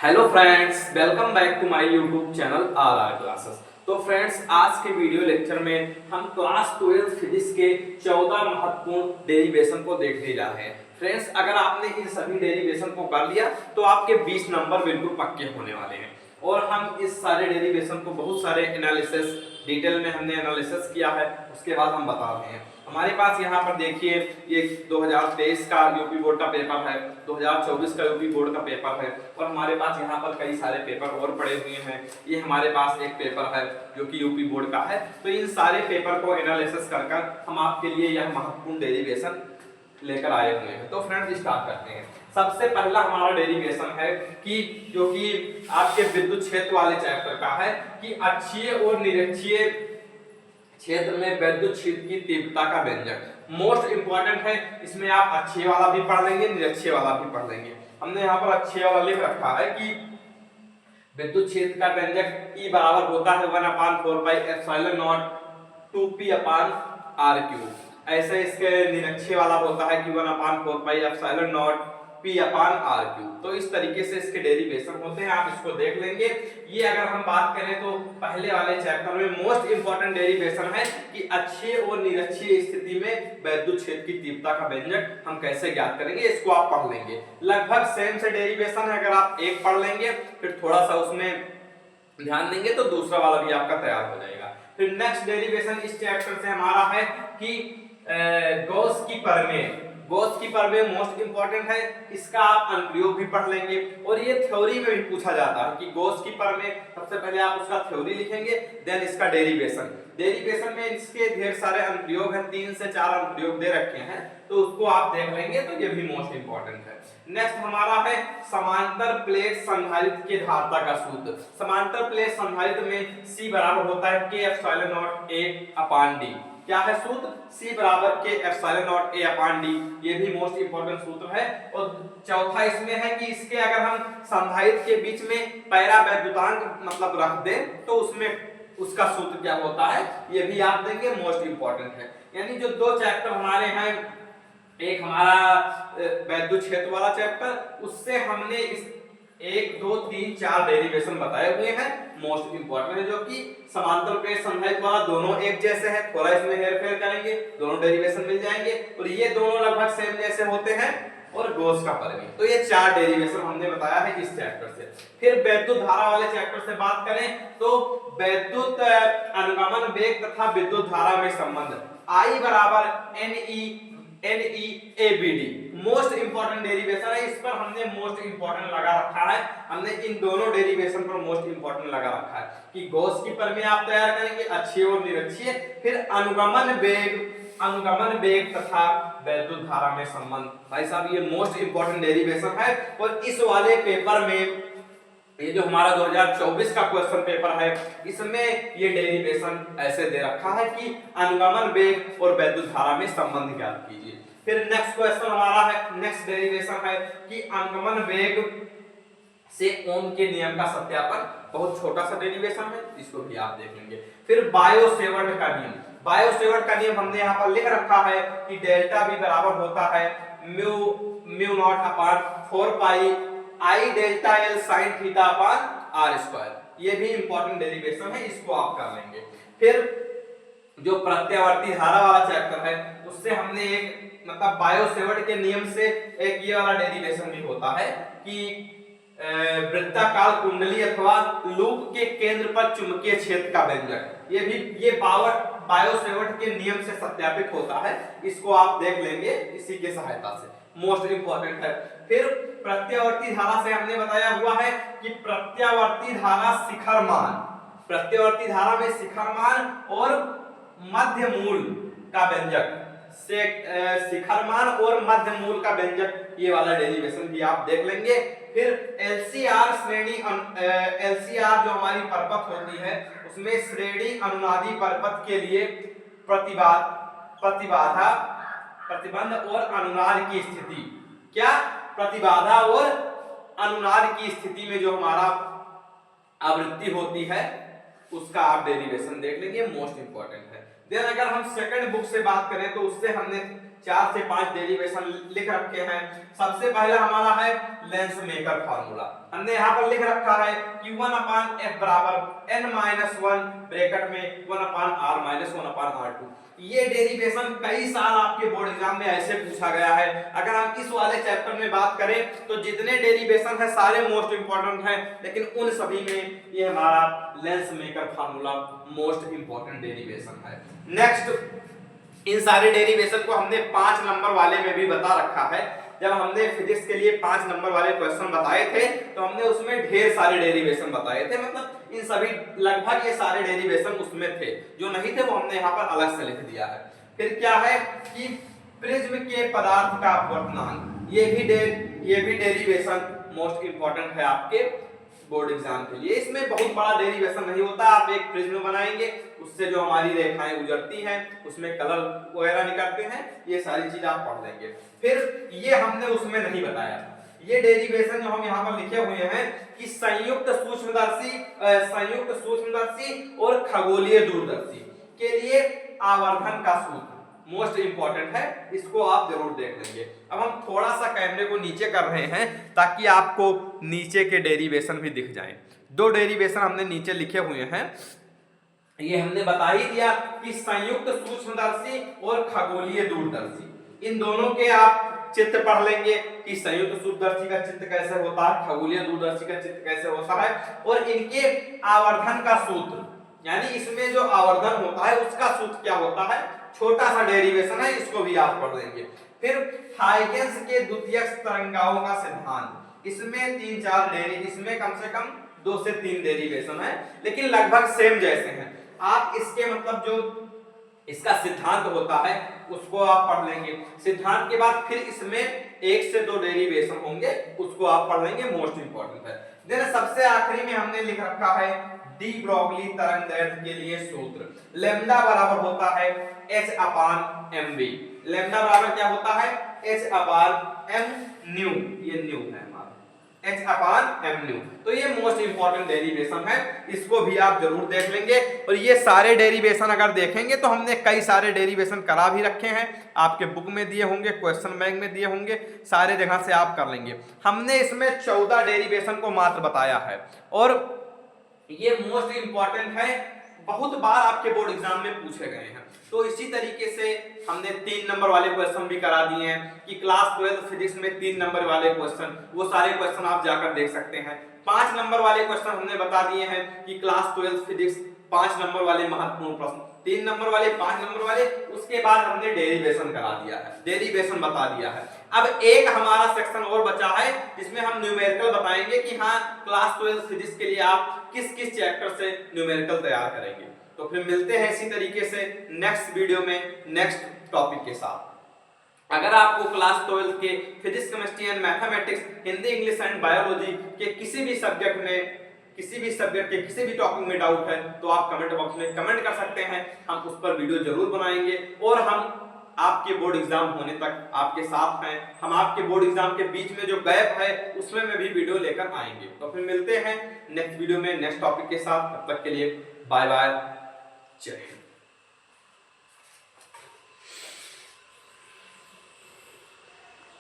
Hello friends, welcome back to my YouTube channel R classes. तो friends, आज के video lecture में हम क्लास 12 फिजिक्स के 14 महत्वपूर्ण डेरिवेशन को देखने जा रहे हैं। फ्रेंड्स, अगर आपने इन सभी डेरिवेशन को कर लिया तो आपके 20 नंबर बिल्कुल पक्के होने वाले हैं। और हम इस सारे डेरिवेशन को बहुत सारे एनालिसिस डिटेल में हमने एनालिसिस किया है, उसके बाद हम बता रहे हैं। हमारे पास यहाँ पर देखिए, ये 2023 का यूपी बोर्ड का पेपर है, 2024 का यूपी बोर्ड का पेपर है, और हमारे पास यहाँ पर कई सारे पेपर और पड़े हुए हैं। ये हमारे पास एक पेपर है जो कि यूपी बोर्ड का है। तो इन सारे पेपर को एनालिसिस कर हम आपके लिए यह महत्वपूर्ण डेरिवेशन लेकर आए हुए हैं। तो फ्रेंड्स, स्टार्ट करते हैं। सबसे पहला हमारा डेरिवेशन है कि जो कि आपके विद्युत क्षेत्र वाले चैप्टर का है कि अक्षीय और निरक्षीय क्षेत्र में विद्युत क्षेत्र की तीव्रता का व्यंजक। मोस्ट इंपॉर्टेंट है, इसमें आप अक्षीय वाला भी पढ़ लेंगे, निरक्षीय वाला भी पढ़ लेंगे। हमने यहाँ पर अक्षीय वाला लिख रखा है कि विद्युत क्षेत्र का व्यंजक E बराबर होता है 1/4 pi epsilon not 2p upon r cube. ऐसे इसके निरक्षीय वाला होता है कि 1/4 pi epsilon not p upon r cube. तो इस तरीके से इसके डेरिवेशन होते हैं, आप इसको देख लेंगे। ये अगर हम बात करें तो पहले वाले चैप्टर में मोस्ट इंपॉर्टेंट डेरिवेशन है कि अक्षीय और निरक्षीय स्थिति में विद्युत क्षेत्र की तीव्रता का व्यंजक हम कैसे ज्ञात करेंगे, इसको आप पढ़ लेंगे। लगभग सेम से डेरिवेशन है, अगर आप एक पढ़ लेंगे फिर थोड़ा सा उसमें ध्यान देंगे तो दूसरा वाला भी आपका तैयार हो जाएगा। फिर नेक्स्ट डेरिवेशन इस चैप्टर से हमारा है कि गॉस की प्रमेय। गॉस की प्रमेय मोस्ट इंपॉर्टेंट है, इसका आप अनुप्रयोग भी पढ़ लेंगे और ये थ्योरी में भी पूछा जाता है कि गॉस की प्रमेय। सबसे पहले आप उसका थ्योरी लिखेंगे, देन इसका डेरिवेशन। डेरिवेशन में इसके ढेर सारे अनुप्रयोग हैं, 3 से 4 अनुप्रयोग दे रखे हैं, तो उसको आप देख लेंगे तो ये भी मोस्ट इंपॉर्टेंट है। नेक्स्ट हमारा है समांतर प्लेट संधारित्र के धारता का सूत्र। समांतर प्लेट संधारित्र में C बराबर होता है K epsilon not A upon D। क्या है सूत्र? C बराबर K epsilon not A upon D। ये भी मोस्ट इंपॉर्टेंट सूत्र है। और चौथा इसमें है कि इसके अगर हम संधारित्र के बीच में पैरावैद्युतांक मतलब रख दें तो उसमें उसका सूत्र क्या होता है, ये भी आप देंगे, मोस्ट इंपॉर्टेंट है। यानी जो दो चैप्टर हमारे हैं, एक हमारा विद्युत क्षेत्र वाला चैप्टर, उससे हमने इस 1 2 3 4 डेरिवेशन बताए हुए हैं, मोस्ट इंपॉर्टेंट है। जो कि समांतर प्लेट संधारित्र वाला दोनों एक जैसे हैं, थोड़ा इसमें हेरफेर करेंगे, दोनों डेरिवेशन मिल जाएंगे, और ये दोनों लगभग सेम जैसे होते हैं, और गॉस का प्रमेय। तो ये 4 डेरिवेशन हमने बताया है इस चैप्टर से। फिर विद्युत धारा वाले चैप्टर से बात करें तो विद्युत अनुगमन वेग तथा विद्युत धारा में संबंध I बराबर NEABD मोस्ट इंपॉर्टेंट डेरिवेशन है। इस पर हमने मोस्ट इंपॉर्टेंट लगा रखा है, हमने इन दोनों डेरिवेशन पर मोस्ट इंपॉर्टेंट लगा रखा है कि गॉस की प्रमेय आप तैयार करेंगे, अक्षीय और निरक्षीय, फिर अनुगमन वेग तथा विद्युत धारा में संबंध। भाई साहब, ये मोस्ट इंपॉर्टेंट डेरिवेशन है। और इस वाले पेपर में ये जो हमारा 2024 का क्वेश्चन पेपर है, इसमें ये डेरिवेशन ऐसे दे रखा है कि अनुगमन वेग और विद्युत धारा में संबंध ज्ञात कीजिए। फिर नेक्स्ट क्वेश्चन हमारा है, नेक्स्ट डेरिवेशन है कि अनुगमन वेग से ओम के नियम का सत्यापन। बहुत छोटा सा डेरिवेशन है, इसको भी आप देख लेंगे। फिर बायो-सेवर्ट का नियम। बायो-सेवर्ट का नियम हमने यहाँ पर लिख रखा है कि डेल्टा V बराबर होता है mu naught upon 4 pi I delta L sin theta upon r square. ये भी इंपॉर्टेंट डेरिवेशन है, इसको आप कर लेंगे। फिर जो प्रत्यावर्ती धारा वाला चैप्टर है, उससे हमने एक मतलब बायो-सेवर्ट के नियम से एक ये वाला डेरिवेशन भी होता है कि वृत्ताकार कुंडली अथवा लूप के केंद्र पर चुंबकीय क्षेत्र का व्यंजक। ये भी ये बायो-सेवर्ट के नियम से सत्यापित होता है, इसको आप देख लेंगे इसी के सहायता से, मोस्ट इंपॉर्टेंट है। फिर प्रत्यावर्ती धारा से हमने बताया हुआ है कि प्रत्यावर्ती धारा शिखरमान, प्रत्यावर्ती धारा में शिखरमान और मध्य मूल का व्यंजक से शिखरमान और मध्य मूल का व्यंजक, ये वाला डेरिवेशन भी आप देख लेंगे। फिर एलसीआर श्रेणी एलसीआर जो हमारी परपथ होती है, उसमें श्रेणी अनुनादी परपथ के लिए प्रतिबाधा प्रतिबंध और अनुनाद की स्थिति। क्या? प्रतिबाधा और अनुनाद की स्थिति में जो हमारा आवृत्ति होती है, उसका आप डेरिवेशन देख लेंगे, मोस्ट इंपॉर्टेंट है। देन अगर हम सेकंड बुक से बात करें तो उससे हमने 4 से 5 डेरिवेशन लिख रखे हैं। सबसे पहला हमारा है लेंस मेकर फार्मूला। हमने यहाँ पर लिख रखा है कि 1/f बराबर n-1 ब्रैकेट में 1/r-1/r2। ये डेरिवेशन कई साल आपके बोर्ड एग्जाम में ऐसे पूछा गया है। अगर हम इस वाले चैप्टर में बात करें तो जितने डेरिवेशन है सारे मोस्ट इंपॉर्टेंट हैं, लेकिन उन सभी में ये हमारा lens maker formula most important derivation है। नेक्स्ट, इन सारे डेरिवेशन को हमने 5 नंबर वाले में भी बता रखा है। जब हमने फिजिक्स के लिए 5 नंबर वाले क्वेश्चन बताए थे तो हमने उसमें ढेर सारे डेरिवेशन बताए थे, मतलब इन सभी लगभग ये सारे डेरिवेशन उसमें थे। जो नहीं थे वो हमने यहाँ पर अलग से लिख दिया है। फिर क्या है कि प्रिज्म के पदार्थ का अपवर्तनांक, ये भी डेरिवेशन मोस्ट इंपॉर्टेंट है आपके बोर्ड एग्जाम के लिए। इसमें बहुत बड़ा डेरिवेशन नहीं होता। आप एक प्रिज्म बनाएंगे, उससे जो हमारी रेखाएं गुजरती हैं उसमें कलर वगैरह निकलते हैं, ये सारी चीज आप पढ़ लेंगे। फिर ये हमने उसमें नहीं बताया, ये डेरिवेशन जो हम यहाँ पर लिखे हुए हैं कि संयुक्त सूक्ष्मदर्शी और खगोलीय दूरदर्शी के लिए आवर्धन का सूत्र मोस्ट इंपॉर्टेंट है, इसको आप जरूर देख लेंगे। अब हम थोड़ा सा कैमरे को नीचे कर रहे हैं ताकि आपको नीचे के डेरिवेशन भी दिख जाएं। 2 डेरिवेशन हमने नीचे लिखे हुए हैं। ये हमने बता ही दिया कि संयुक्त सूक्ष्मदर्शी और खगोलीय दूरदर्शी, इन दोनों के आप चित्र पढ़ लेंगे कि संयुक्त सूक्ष्मदर्शी का चित्र कैसे होता है, खगोलीय दूरदर्शी का चित्र कैसे होता है, और इनके आवर्धन का सूत्र, यानी इसमें जो आवर्धन होता है उसका सूत्र क्या होता है, छोटा सा डेरिवेशन है, इसको भी आप पढ़ लेंगे। फिर हाइगेंस के द्वितीयक तरंगाओं का सिद्धांत, इसमें 3-4 इसमें कम से कम 2 से 3 डेरिवेशन है, लेकिन लगभग सेम जैसे हैं। आप इसके मतलब जो इसका सिद्धांत होता है उसको आप पढ़ लेंगे। सिद्धांत के बाद फिर इसमें 1 से 2 डेरिवेशन होंगे, उसको आप पढ़ लेंगे, मोस्ट इंपॉर्टेंट है। देन सबसे आखिरी में हमने लिख रखा है डी ब्रोगली तरंगदैर्ध्य के लिए सूत्र, लैम्डा बराबर होता है h/mv। लैम्डा बराबर क्या होता है, h/m न्यू, ये न्यू है हमारा h/m। तो ये मोस्ट इंपॉर्टेंट डेरिवेशन है, इसको भी आप जरूर देख लेंगे। और ये सारे डेरिवेशन अगर देखेंगे तो हमने कई सारे डेरिवेशन करा भी रखे हैं, आपके बुक में दिए होंगे, क्वेश्चन बैंक में दिए होंगे, सारे जगह से आप कर लेंगे। हमने इसमें 14 डेरिवेशन को मात्र बताया है और ये मोस्ट इंपॉर्टेंट है, बहुत बार आपके बोर्ड एग्जाम में पूछे गए हैं। तो इसी तरीके से हमने 3 नंबर वाले क्वेश्चन भी करा दिए हैं कि क्लास 12 फिजिक्स में 3 नंबर वाले क्वेश्चन, वो सारे क्वेश्चन आप जाकर देख सकते हैं। 5 नंबर वाले क्वेश्चन हमने बता दिए हैं कि क्लास 12 फिजिक्स 5 नंबर वाले महत्वपूर्ण प्रश्न, 3 नंबर वाले, 5 नंबर वाले, उसके बाद हमने डेरिवेशन करा दिया है, डेरिवेशन बता दिया है। अब एक हमारा सेक्शन और बचा है जिसमें हम न्यूमेरिकल बताएंगे कि हाँ क्लास 12 फिजिक्स के लिए आप किस किस चैप्टर से न्यूमेरिकल तैयार करेंगे। तो फिर मिलते हैं इसी तरीके से नेक्स्ट वीडियो में नेक्स्ट टॉपिक के साथ। अगर आपको क्लास 12 के physics, chemistry and mathematics, Hindi, English and biology के किसी भी सब्जेक्ट के किसी भी टॉपिक में डाउट है तो आप कमेंट बॉक्स में कमेंट कर सकते हैं, हम उस पर वीडियो जरूर बनाएंगे और हम आपके बोर्ड एग्जाम होने तक आपके साथ हैं। हम आपके बोर्ड एग्जाम के बीच में जो गैप है उसमें मैं भी वीडियो लेकर आएंगे। तो फिर मिलते हैं नेक्स्ट वीडियो में नेक्स्ट टॉपिक के साथ, तब तक के लिए बाय बाय, जय हिंद।